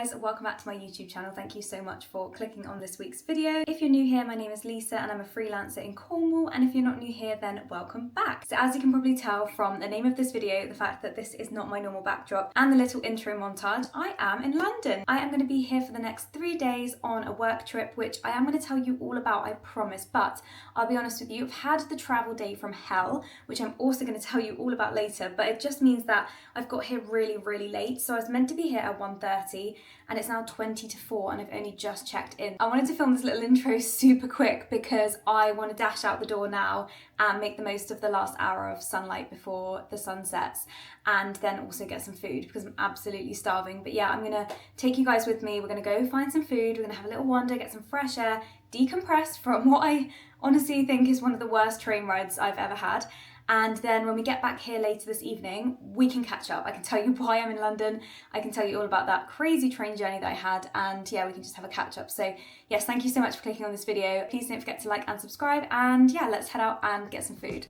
guys, welcome back to my YouTube channel. Thank you so much for clicking on this week's video. If you're new here, my name is Lisa and I'm a freelancer in Cornwall, and if you're not new here, then welcome back. So as you can probably tell from the name of this video, the fact that this is not my normal backdrop and the little intro montage, I am in London. I am going to be here for the next 3 days on a work trip, which I am going to tell you all about, I promise, but I'll be honest with you, I've had the travel day from hell, which I'm also going to tell you all about later, but it just means that I've got here really late. So I was meant to be here at 1:30 and it's now 20 to 4 and I've only just checked in. I wanted to film this little intro super quick because I want to dash out the door now and make the most of the last hour of sunlight before the sun sets, and then also get some food because I'm absolutely starving. But yeah, I'm gonna take you guys with me. We're gonna go find some food, we're gonna have a little wander, get some fresh air, decompress from what I honestly think is one of the worst train rides I've ever had. And then when we get back here later this evening, we can catch up. I can tell you why I'm in London. I can tell you all about that crazy train journey that I had. And yeah, we can just have a catch up. So yes, thank you so much for clicking on this video. Please don't forget to like and subscribe. And yeah, let's head out and get some food.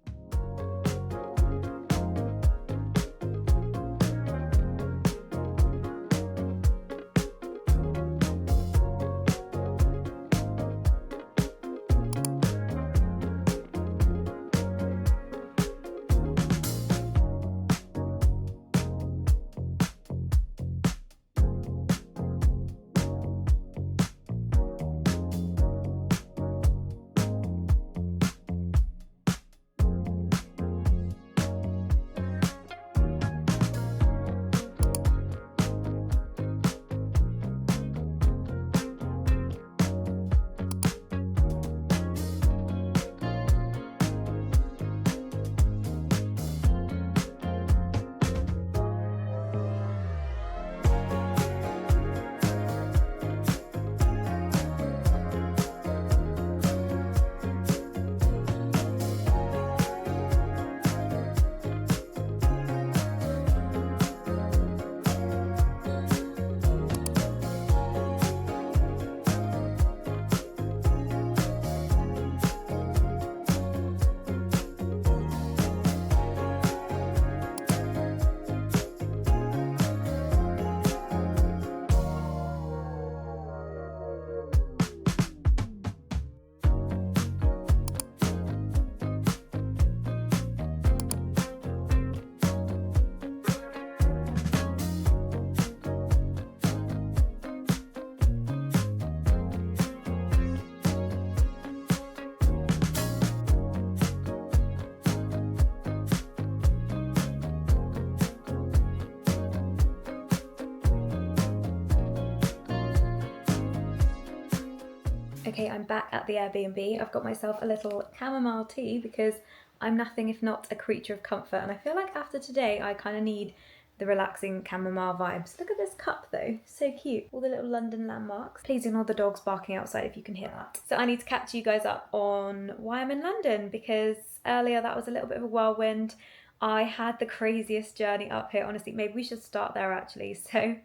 Okay, I'm back at the Airbnb. I've got myself a little chamomile tea because I'm nothing if not a creature of comfort, and I feel like after today I kind of need the relaxing chamomile vibes. Look at this cup though, so cute. All the little London landmarks. Please ignore the dogs barking outside if you can hear that. So I need to catch you guys up on why I'm in London, because earlier that was a little bit of a whirlwind. I had the craziest journey up here, honestly. Maybe we should start there actually. So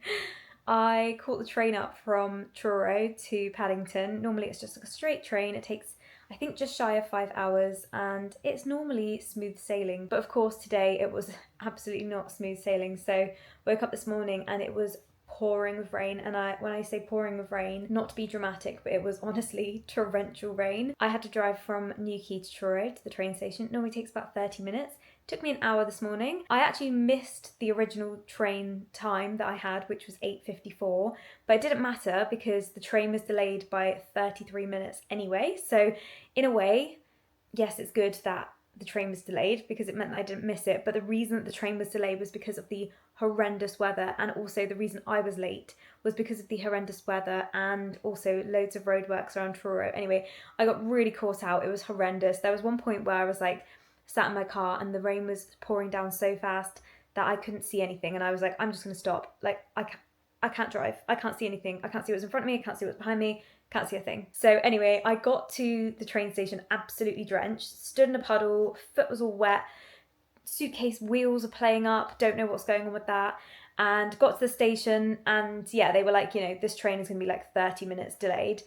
I caught the train up from Truro to Paddington. Normally it's just like a straight train. It takes, I think, just shy of 5 hours, and it's normally smooth sailing. But of course today it was absolutely not smooth sailing. So woke up this morning and it was pouring with rain, and when I say pouring with rain, not to be dramatic, but it was honestly torrential rain. I had to drive from Newquay to Truro to the train station. It normally takes about 30 minutes. Took me an hour this morning. I actually missed the original train time that I had, which was 8:54, but it didn't matter because the train was delayed by 33 minutes anyway. So in a way, yes, it's good that the train was delayed because it meant that I didn't miss it, but the reason that the train was delayed was because of the horrendous weather, and also the reason I was late was because of the horrendous weather and also loads of roadworks around Truro. Anyway, I got really caught out. It was horrendous. There was one point where I was like sat in my car and the rain was pouring down so fast that I couldn't see anything, and I was like, I'm just gonna stop. Like, I can't drive. I can't see anything. I can't see what's in front of me. I can't see what's behind me. Can't see a thing. So anyway, I got to the train station absolutely drenched, stood in a puddle, foot was all wet, suitcase wheels are playing up, don't know what's going on with that, and got to the station, and yeah, they were like, you know, this train is gonna be like 30 minutes delayed.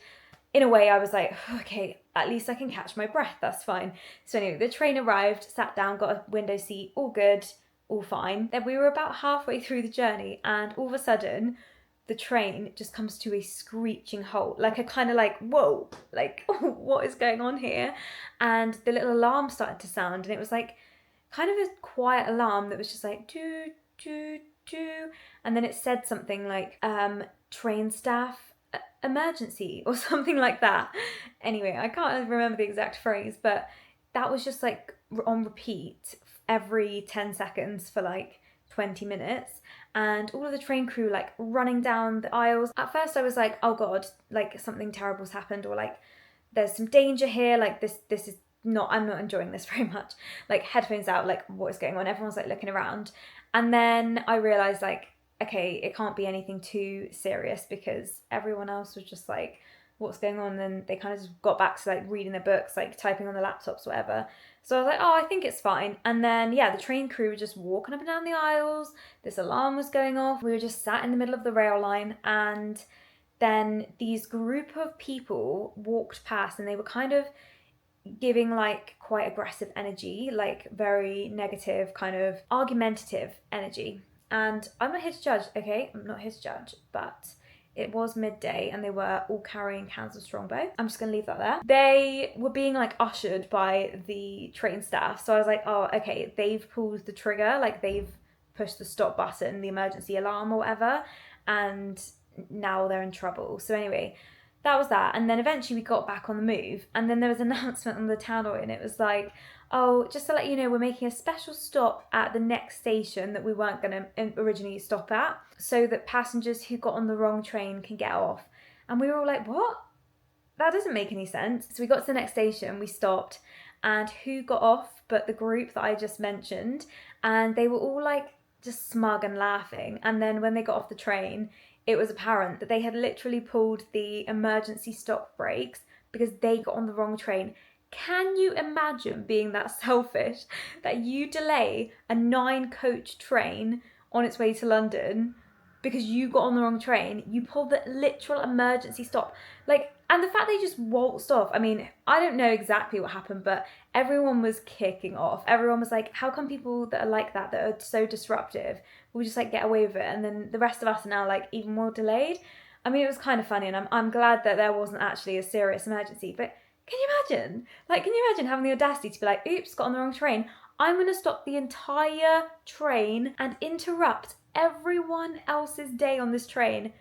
In a way, I was like, okay, at least I can catch my breath, that's fine. So anyway, the train arrived, sat down, got a window seat, all good, all fine. Then we were about halfway through the journey, and all of a sudden, the train just comes to a screeching halt, like a kind of like, whoa, like what is going on here? And the little alarm started to sound, and it was like kind of a quiet alarm that was just like doo doo doo, and then it said something like train staff emergency or something like that. Anyway, I can't remember the exact phrase, but that was just like on repeat every 10 seconds for like 20 minutes, and all of the train crew like running down the aisles. At first I was like, oh god, like something terrible's happened, or like there's some danger here, like this is not, I'm not enjoying this very much. Like headphones out, like what is going on? Everyone's like looking around. And then I realized like, okay, it can't be anything too serious, because everyone else was just like, what's going on? And they kind of just got back to like reading their books, like typing on the laptops, whatever. So I was like, oh, I think it's fine. And then, yeah, the train crew were just walking up and down the aisles. This alarm was going off. We were just sat in the middle of the rail line, and then these group of people walked past, and they were kind of giving like quite aggressive energy, like very negative, kind of argumentative energy. And I'm not here to judge, okay? I'm not here to judge, but it was midday and they were all carrying cans of Strongbow. I'm just gonna leave that there. They were being like ushered by the train staff. So I was like, oh, okay, they've pulled the trigger, like they've pushed the stop button, the emergency alarm or whatever, and now they're in trouble. So anyway, that was that. And then eventually we got back on the move, and then there was an announcement on the tannoy, and it was like, oh, just to let you know, we're making a special stop at the next station that we weren't going to originally stop at, so that passengers who got on the wrong train can get off. And we were all like, what? That doesn't make any sense. So we got to the next station, we stopped, and who got off but the group that I just mentioned? And they were all like just smug and laughing. And then when they got off the train, it was apparent that they had literally pulled the emergency stop brakes because they got on the wrong train. Can you imagine being that selfish that you delay a 9-coach train on its way to London because you got on the wrong train? You pulled the literal emergency stop. Like, and the fact they just waltzed off, I mean, I don't know exactly what happened, but everyone was kicking off. Everyone was like, how come people that are like that are so disruptive, will just like get away with it? And then the rest of us are now like even more delayed. I mean, it was kind of funny, and I'm glad that there wasn't actually a serious emergency, but can you imagine? Like, can you imagine having the audacity to be like, oops, got on the wrong train. I'm going to stop the entire train and interrupt everyone else's day on this train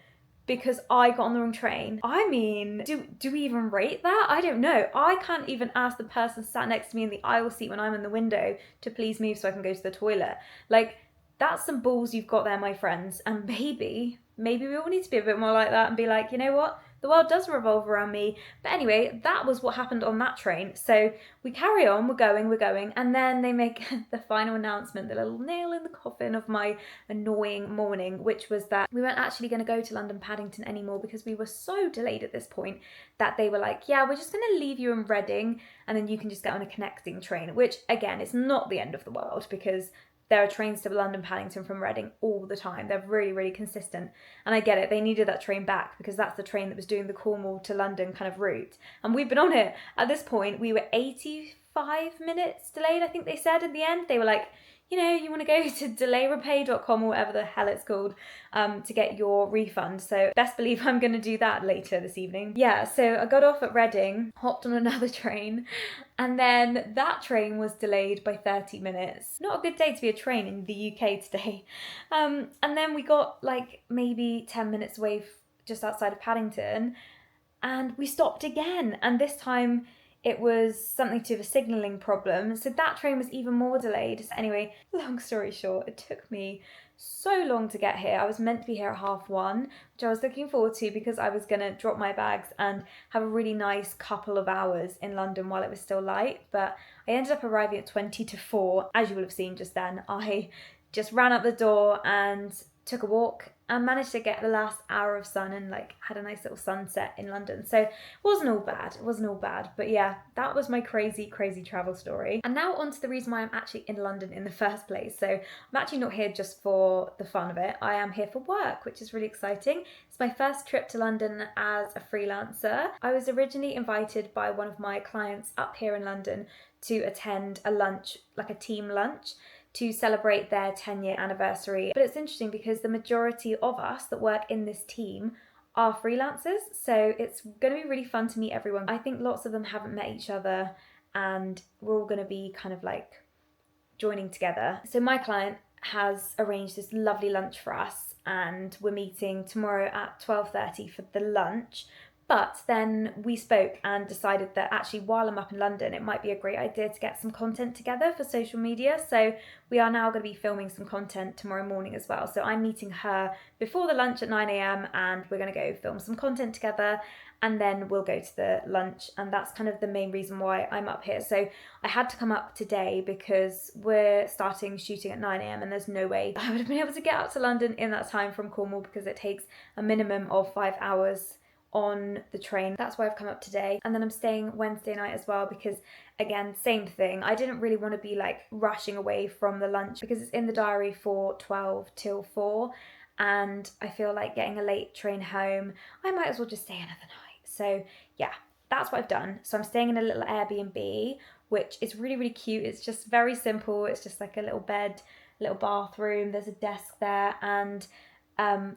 because I got on the wrong train. I mean, do we even rate that? I don't know. I can't even ask the person sat next to me in the aisle seat when I'm in the window to please move so I can go to the toilet. Like, that's some balls you've got there, my friends. And maybe we all need to be a bit more like that and be like, you know what? The world does revolve around me. But anyway, that was what happened on that train. So we carry on, we're going, and then they make the final announcement, the little nail in the coffin of my annoying morning, which was that we weren't actually going to go to London Paddington anymore because we were so delayed at this point that they were like, yeah, we're just going to leave you in Reading and then you can just get on a connecting train, which again, is not the end of the world because there are trains to London Paddington from Reading all the time. They're really, really consistent. And I get it, they needed that train back because that's the train that was doing the Cornwall to London kind of route. And we've been on it. At this point, we were 85 minutes delayed, I think they said in the end. They were like, you know, you want to go to delayrepay.com or whatever the hell it's called to get your refund. So best believe I'm going to do that later this evening. Yeah, so I got off at Reading, hopped on another train, and then that train was delayed by 30 minutes. Not a good day to be a train in the UK today. And then we got like maybe 10 minutes away just outside of Paddington, and we stopped again. And this time it was something to do with a signalling problem. So that train was even more delayed. So anyway, long story short, it took me so long to get here. I was meant to be here at 1:30, which I was looking forward to because I was going to drop my bags and have a really nice couple of hours in London while it was still light. But I ended up arriving at 20 to 4. As you will have seen just then, I just ran out the door and took a walk and managed to get the last hour of sun and like had a nice little sunset in London. So it wasn't all bad. But yeah, that was my crazy travel story. And now on to the reason why I'm actually in London in the first place. So I'm actually not here just for the fun of it. I am here for work, which is really exciting. It's my first trip to London as a freelancer. I was originally invited by one of my clients up here in London to attend a lunch, like a team lunch, to celebrate their 10-year anniversary. But it's interesting because the majority of us that work in this team are freelancers, so it's going to be really fun to meet everyone. I think lots of them haven't met each other, and we're all going to be kind of like joining together. So my client has arranged this lovely lunch for us, and we're meeting tomorrow at 12:30 for the lunch. But then we spoke and decided that actually while I'm up in London, it might be a great idea to get some content together for social media. So we are now going to be filming some content tomorrow morning as well. So I'm meeting her before the lunch at 9 a.m. and we're going to go film some content together, and then we'll go to the lunch. And that's kind of the main reason why I'm up here. So I had to come up today because we're starting shooting at 9 a.m. and there's no way I would have been able to get out to London in that time from Cornwall, because it takes a minimum of 5 hours on the train. That's why I've come up today. And then I'm staying Wednesday night as well, because again, same thing. I didn't really want to be like rushing away from the lunch because it's in the diary for 12 till 4, and I feel like getting a late train home, I might as well just stay another night. So yeah, that's what I've done. So I'm staying in a little Airbnb, which is really, really cute. It's just very simple. It's just like a little bed, little bathroom, there's a desk there, and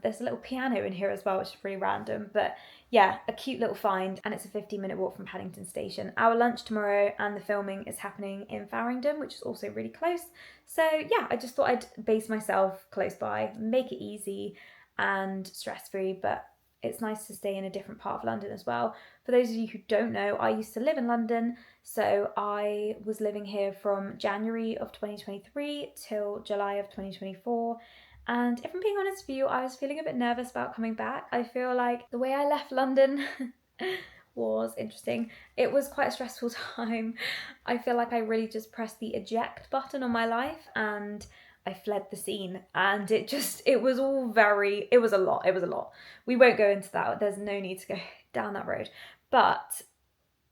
there's a little piano in here as well, which is really random, but yeah, a cute little find, and it's a 15-minute walk from Paddington station. Our lunch tomorrow and the filming is happening in Farringdon, which is also really close. So yeah, I just thought I'd base myself close by, make it easy and stress-free, but it's nice to stay in a different part of London as well. For those of you who don't know, I used to live in London, so I was living here from January of 2023 till July of 2024. And if I'm being honest with you, I was feeling a bit nervous about coming back. I feel like the way I left London was interesting. It was quite a stressful time. I feel like I really just pressed the eject button on my life and I fled the scene, and it was a lot. We won't go into that. There's no need to go down that road. But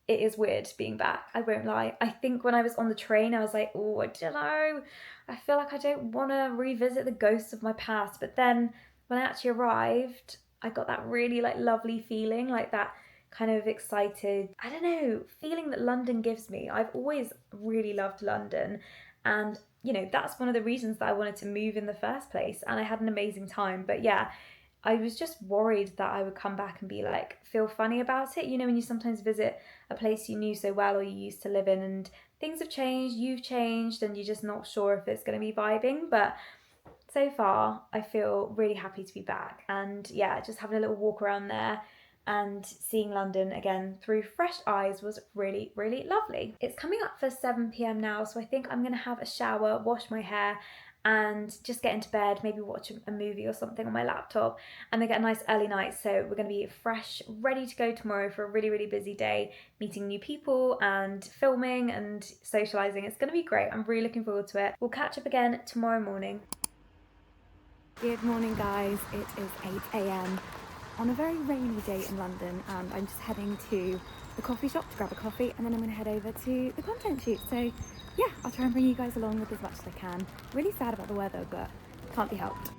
it is weird being back, I won't lie. I think when I was on the train, I was like, oh, I don't know. I feel like I don't want to revisit the ghosts of my past. But then when I actually arrived, I got that really like lovely feeling, like that kind of excited, I don't know, feeling that London gives me. I've always really loved London, and you know, that's one of the reasons that I wanted to move in the first place, and I had an amazing time. But yeah, I was just worried that I would come back and be like, feel funny about it. You know, when you sometimes visit a place you knew so well or you used to live in, and things have changed, you've changed, and you're just not sure if it's going to be vibing. But so far, I feel really happy to be back. And yeah, just having a little walk around there and seeing London again through fresh eyes was really, really lovely. It's coming up for 7 p.m. now, so I think I'm going to have a shower, wash my hair, and just get into bed, maybe watch a movie or something on my laptop, and then get a nice early night. So we're going to be fresh, ready to go tomorrow for a really, really busy day, meeting new people and filming and socialising. It's going to be great. I'm really looking forward to it. We'll catch up again tomorrow morning. Good morning, guys. It is 8 a.m. on a very rainy day in London, and I'm just heading to the coffee shop to grab a coffee, and then I'm going to head over to the content shoot. So yeah, I'll try and bring you guys along with as much as I can. Really sad about the weather, but can't be helped.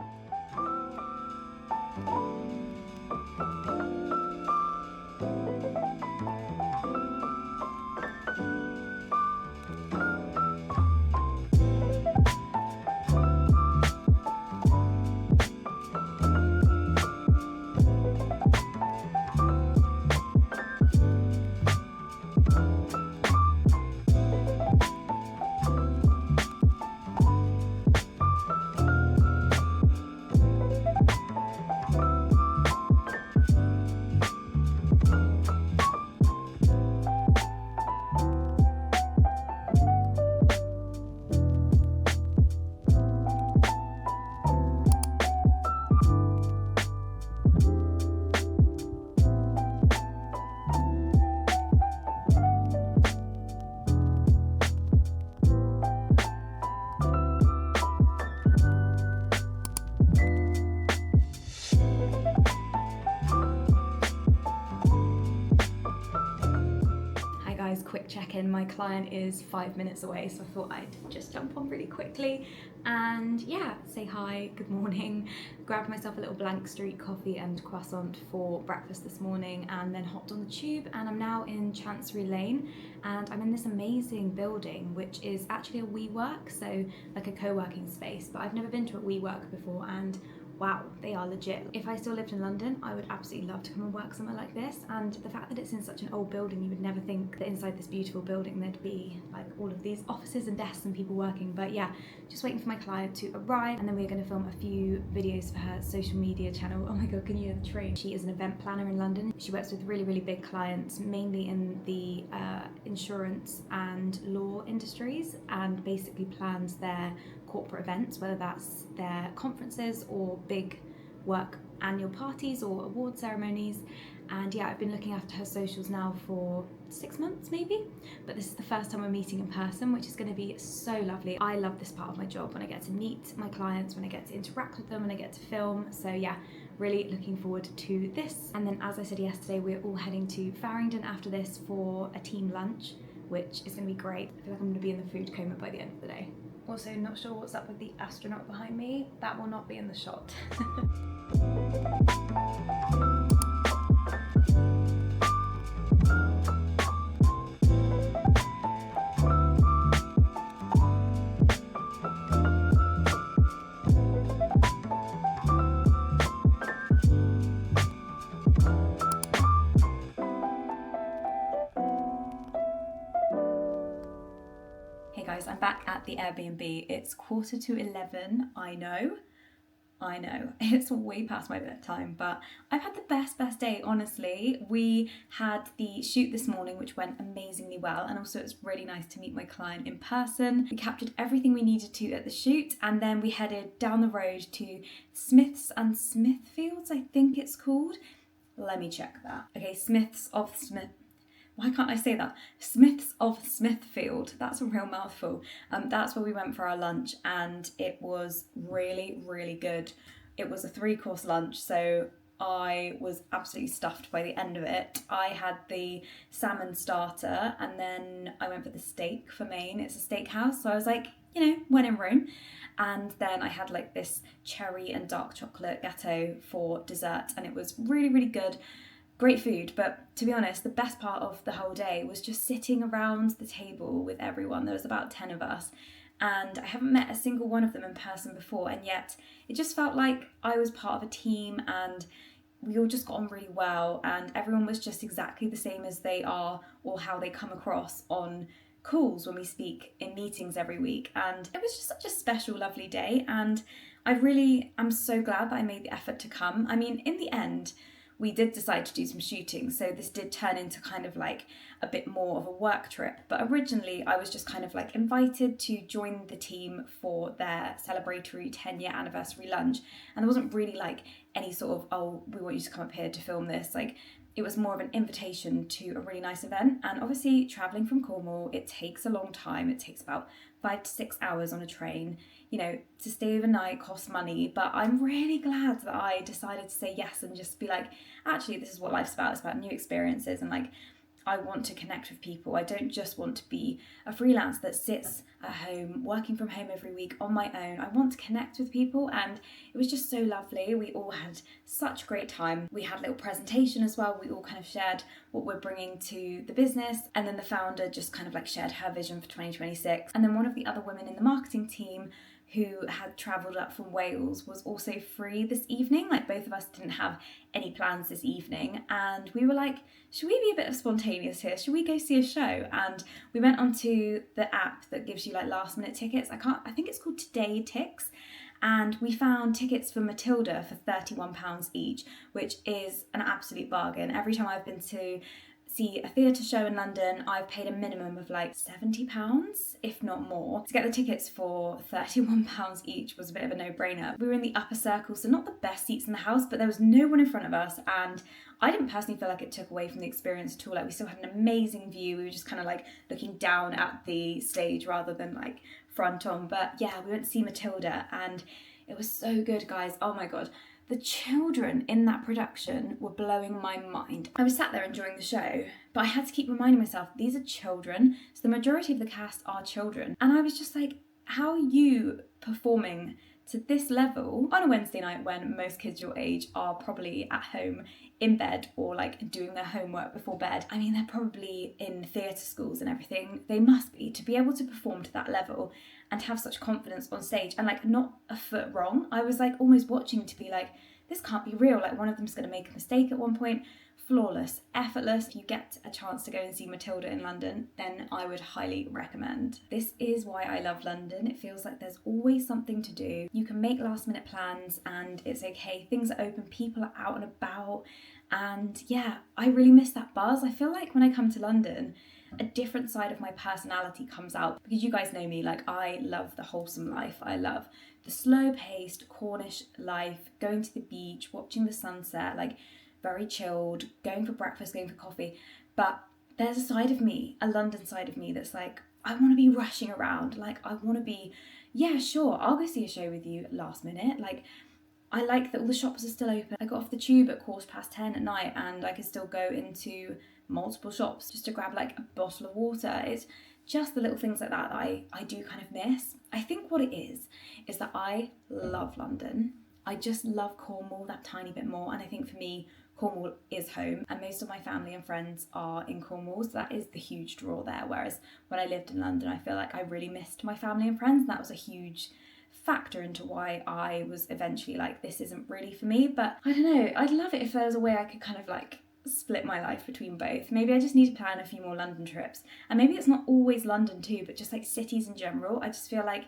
check in. My client is 5 minutes away, so I thought I'd just jump on really quickly and yeah, say hi, good morning, grabbed myself a little Blank Street coffee and croissant for breakfast this morning, and then hopped on the tube, and I'm now in Chancery Lane, and I'm in this amazing building which is actually a WeWork, so like a co-working space, but I've never been to a WeWork before, and wow, they are legit. If I still lived in London, I would absolutely love to come and work somewhere like this, and the fact that it's in such an old building, you would never think that inside this beautiful building there'd be like all of these offices and desks and people working. But yeah, just waiting for my client to arrive, and then we're going to film a few videos for her social media channel. Oh my god, can you hear the train? She is an event planner in London. She works with really, really big clients, mainly in the insurance and law industries, and basically plans their corporate events, whether that's their conferences or big work annual parties or award ceremonies. And yeah, I've been looking after her socials now for 6 months maybe, but this is the first time we're meeting in person, which is going to be so lovely. I love this part of my job, when I get to meet my clients, when I get to interact with them, when I get to film. So yeah, really looking forward to this. And then, as I said yesterday, we're all heading to Farringdon after this for a team lunch, which is going to be great. I feel like I'm going to be in the food coma by the end of the day. Also, not sure what's up with the astronaut behind me. That will not be in the shot. Hey guys, I'm back at the Airbnb. It's 11:15, I know. It's way past my bedtime, but I've had the best day, honestly. We had the shoot this morning, which went amazingly well, and also it's really nice to meet my client in person. We captured everything we needed to at the shoot, and then we headed down the road to Smiths and Smithfields, I think it's called. Let me check that. Okay, why can't I say that? Smiths of Smithfield. That's a real mouthful. That's where we went for our lunch, and it was really, really good. It was a 3-course lunch, so I was absolutely stuffed by the end of it. I had the salmon starter, and then I went for the steak for main. It's a steakhouse, so I was like, you know, when in Rome. And then I had like this cherry and dark chocolate gâteau for dessert, and it was really, really good. Great food, but to be honest, the best part of the whole day was just sitting around the table with everyone. There was about 10 of us, and I haven't met a single one of them in person before, and yet it just felt like I was part of a team, and we all just got on really well, and everyone was just exactly the same as they are, or how they come across on calls when we speak in meetings every week. And it was just such a special, lovely day, and I'm so glad that I made the effort to come. I mean, in the end, we did decide to do some shooting, so this did turn into kind of like a bit more of a work trip. But originally I was just kind of like invited to join the team for their celebratory 10-year anniversary lunch, and there wasn't really like any sort of, oh, we want you to come up here to film this. Like, it was more of an invitation to a really nice event. And obviously, traveling from Cornwall, it takes a long time. It takes about 5 to 6 hours on a train. You know, to stay overnight costs money, but I'm really glad that I decided to say yes and just be like, actually, this is what life's about. It's about new experiences, and like, I want to connect with people. I don't just want to be a freelance that sits at home, working from home every week on my own. I want to connect with people, and it was just so lovely. We all had such a great time. We had a little presentation as well. We all kind of shared what we're bringing to the business, and then the founder just kind of like shared her vision for 2026. And then one of the other women in the marketing team, who had travelled up from Wales, was also free this evening. Like, both of us didn't have any plans this evening, and we were like, should we be a bit of spontaneous here? Should we go see a show? And we went onto the app that gives you like last minute tickets. I think it's called Today Tix, and we found tickets for Matilda for £31 each, which is an absolute bargain. Every time I've been to see a theatre show in London, I've paid a minimum of like £70, if not more. To get the tickets for £31 each was a bit of a no-brainer. We were in the upper circle, so not the best seats in the house, but there was no one in front of us, and I didn't personally feel like it took away from the experience at all. Like, we still had an amazing view. We were just kind of like looking down at the stage rather than like front on. But yeah, we went to see Matilda, and it was so good, guys. Oh my god. The children in that production were blowing my mind. I was sat there enjoying the show, but I had to keep reminding myself, these are children, so the majority of the cast are children. And I was just like, how are you performing to this level on a Wednesday night when most kids your age are probably at home in bed or like doing their homework before bed? I mean, they're probably in theatre schools and everything. They must be, to be able to perform to that level and have such confidence on stage and like not a foot wrong. I was like almost watching to be like, this can't be real. Like one of them's going to make a mistake at one point. Flawless, effortless. If you get a chance to go and see Matilda in London, then I would highly recommend. This is why I love London. It feels like there's always something to do. You can make last minute plans and it's okay. Things are open, people are out and about. And yeah, I really miss that buzz. I feel like when I come to London, a different side of my personality comes out, because you guys know me, like I love the wholesome life. I love the slow-paced Cornish life, going to the beach, watching the sunset, like very chilled, going for breakfast, going for coffee. But there's a side of me, a London side of me, that's like, I want to be rushing around. Like I want to be, yeah, sure, I'll go see a show with you last minute. Like I like that all the shops are still open. I got off the tube at 10:15 at night and I could still go into multiple shops just to grab like a bottle of water. It's just the little things like that I do kind of miss. I think what it is that I love London. I just love Cornwall that tiny bit more. And I think for me, Cornwall is home and most of my family and friends are in Cornwall, so that is the huge draw there. Whereas when I lived in London, I feel like I really missed my family and friends, and that was a huge factor into why I was eventually like, this isn't really for me. But I don't know, I'd love it if there was a way I could kind of like split my life between both. Maybe I just need to plan a few more London trips, and maybe it's not always London too, but just like cities in general. I just feel like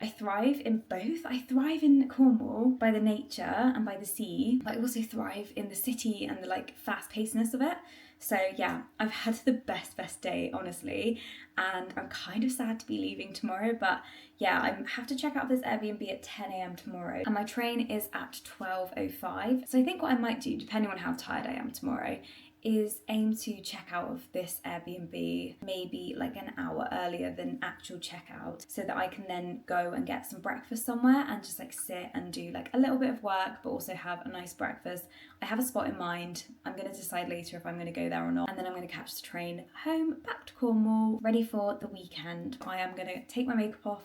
I thrive in both. I thrive in Cornwall by the nature and by the sea, but I also thrive in the city and the like fast-pacedness of it. So yeah, I've had the best day, honestly, and I'm kind of sad to be leaving tomorrow, but yeah, I have to check out this Airbnb at 10 a.m. tomorrow, and my train is at 12:05. So I think what I might do, depending on how tired I am tomorrow, is aim to check out of this Airbnb maybe like an hour earlier than actual checkout, so that I can then go and get some breakfast somewhere and just like sit and do like a little bit of work but also have a nice breakfast. I have a spot in mind. I'm going to decide later if I'm going to go there or not, and then I'm going to catch the train home back to Cornwall, ready for the weekend. I am going to take my makeup off,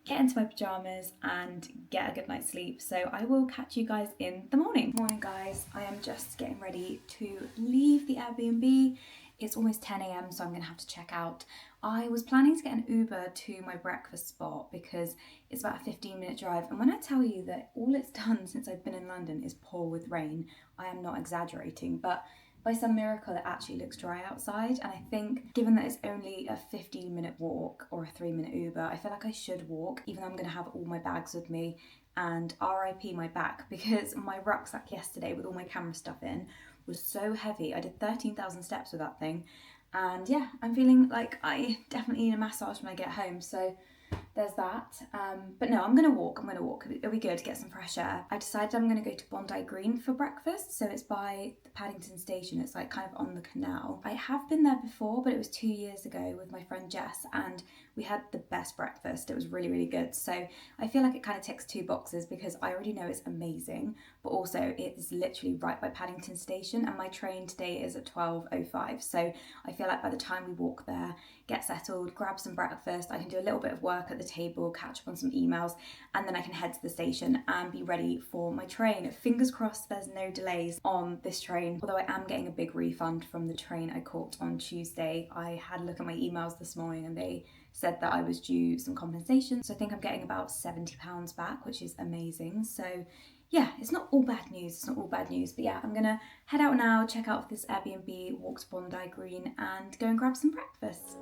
get into my pyjamas and get a good night's sleep. So I will catch you guys in the morning. Morning guys, I am just getting ready to leave the Airbnb. It's almost 10 a.m. so I'm gonna have to check out. I was planning to get an Uber to my breakfast spot because it's about a 15-minute drive, and when I tell you that all it's done since I've been in London is pour with rain, I am not exaggerating. But by some miracle, it actually looks dry outside, and I think given that it's only a 15-minute walk or a 3-minute Uber, I feel like I should walk, even though I'm going to have all my bags with me, and RIP my back, because my rucksack yesterday with all my camera stuff in was so heavy. I did 13,000 steps with that thing, and yeah, I'm feeling like I definitely need a massage when I get home, so there's that. But no, I'm gonna walk. It'll be good to get some fresh air. I decided I'm gonna go to Bondi Green for breakfast. So it's by the Paddington station. It's like kind of on the canal. I have been there before, but it was 2 years ago with my friend Jess, and we had the best breakfast. It was really, really good. So I feel like it kind of ticks two boxes, because I already know it's amazing, but also it's literally right by Paddington station, and my train today is at 12:05. So I feel like by the time we walk there, get settled, grab some breakfast, I can do a little bit of work at the table, catch up on some emails, and then I can head to the station and be ready for my train. Fingers crossed there's no delays on this train, although I am getting a big refund from the train I caught on Tuesday. I had a look at my emails this morning and they said that I was due some compensation, so I think I'm getting about £70 back, which is amazing. So yeah, it's not all bad news, but yeah, I'm gonna head out now, check out this Airbnb, walk to Bondi Green and go and grab some breakfast.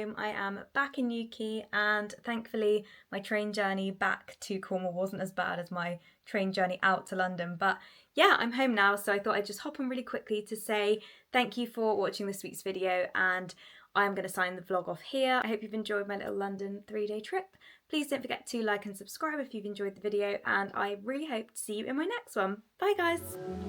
home. I am back in Newquay, and thankfully my train journey back to Cornwall wasn't as bad as my train journey out to London. But yeah, I'm home now, so I thought I'd just hop on really quickly to say thank you for watching this week's video, and I'm going to sign the vlog off here. I hope you've enjoyed my little London 3-day trip. Please don't forget to like and subscribe if you've enjoyed the video, and I really hope to see you in my next one. Bye guys!